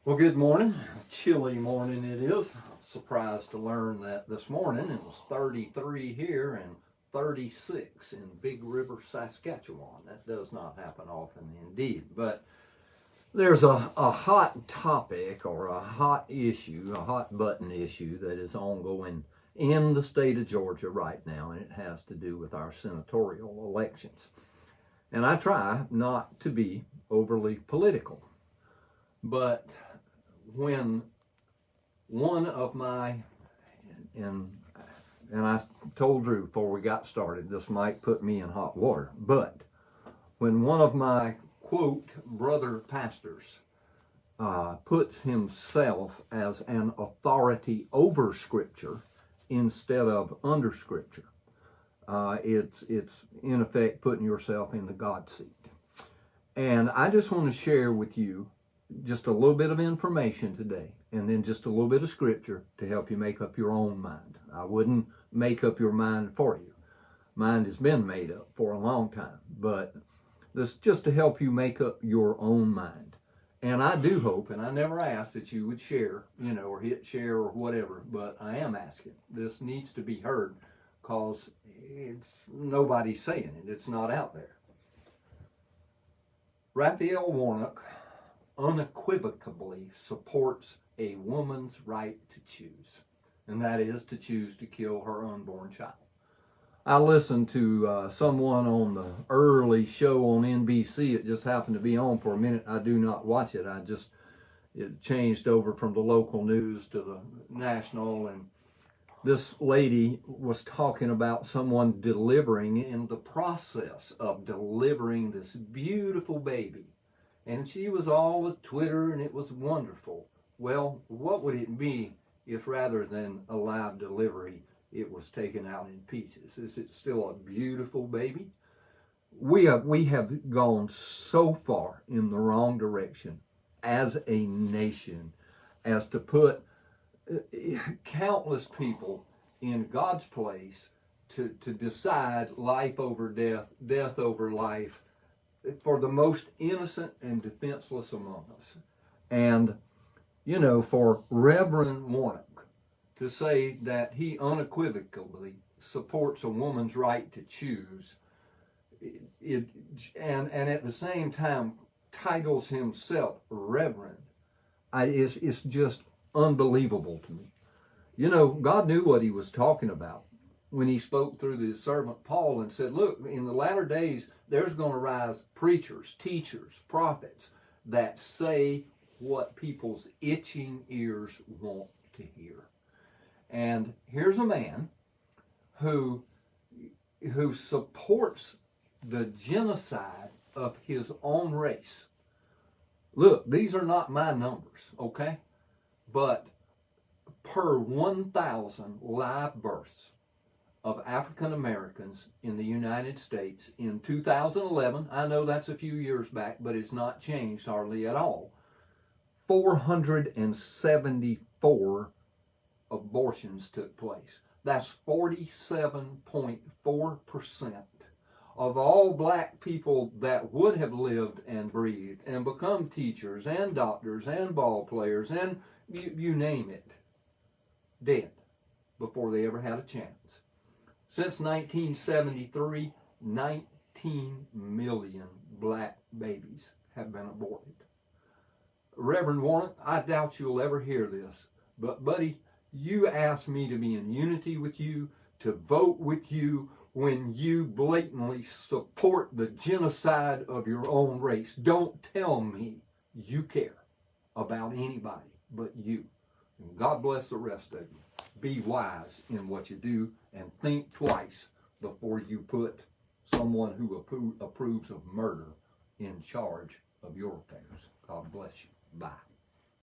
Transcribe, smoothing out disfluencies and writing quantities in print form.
Well, good morning. Chilly morning it is. Surprised to learn that this morning it was 33 here and 36 in Big River, Saskatchewan. That does not happen often indeed. But there's a hot topic or a hot issue, a hot button issue that is ongoing in the state of Georgia right now, and it has to do with our senatorial elections. And I try not to be overly political, but when one of my, and I told Drew before we got started, this might put me in hot water, but when one of my, quote, brother pastors puts himself as an authority over Scripture instead of under Scripture, it's in effect putting yourself in the God seat. And I just want to share with you just a little bit of information today, and then just a little bit of scripture to help you make up your own mind. I wouldn't make up your mind for you. Mine has been made up for a long time, but this just to help you make up your own mind. And I do hope, and I never ask that you would share, or hit share or whatever, but I am asking. This needs to be heard because nobody's saying it. It's not out there. Raphael Warnock unequivocally supports a woman's right to choose, and that is to choose to kill her unborn child. I listened to someone on the early show on NBC. It just happened to be on for a minute. I do not watch it. It changed over from the local news to the national, and this lady was talking about someone delivering, in the process of delivering this beautiful baby. And she was all with Twitter, and it was wonderful. Well, what would it be if rather than a live delivery, it was taken out in pieces? Is it still a beautiful baby? We have gone so far in the wrong direction as a nation as to put countless people in God's place to decide life over death, death over life, for the most innocent and defenseless among us. And, for Reverend Warnock to say that he unequivocally supports a woman's right to choose, and at the same time titles himself Reverend, it's just unbelievable to me. God knew what he was talking about when he spoke through his servant Paul and said, look, in the latter days, there's going to rise preachers, teachers, prophets that say what people's itching ears want to hear. And here's a man who supports the genocide of his own race. Look, these are not my numbers, okay? But per 1,000 live births of African Americans in the United States in 2011, I know that's a few years back, but it's not changed hardly at all, 474 abortions took place. That's 47.4% of all black people that would have lived and breathed and become teachers and doctors and ball players and you name it, dead before they ever had a chance. Since 1973, 19 million black babies have been aborted. Reverend Warnock, I doubt you'll ever hear this, but buddy, you asked me to be in unity with you, to vote with you, when you blatantly support the genocide of your own race. Don't tell me you care about anybody but you. And God bless the rest of you. Be wise in what you do and think twice before you put someone who approves of murder in charge of your affairs. God bless you. Bye.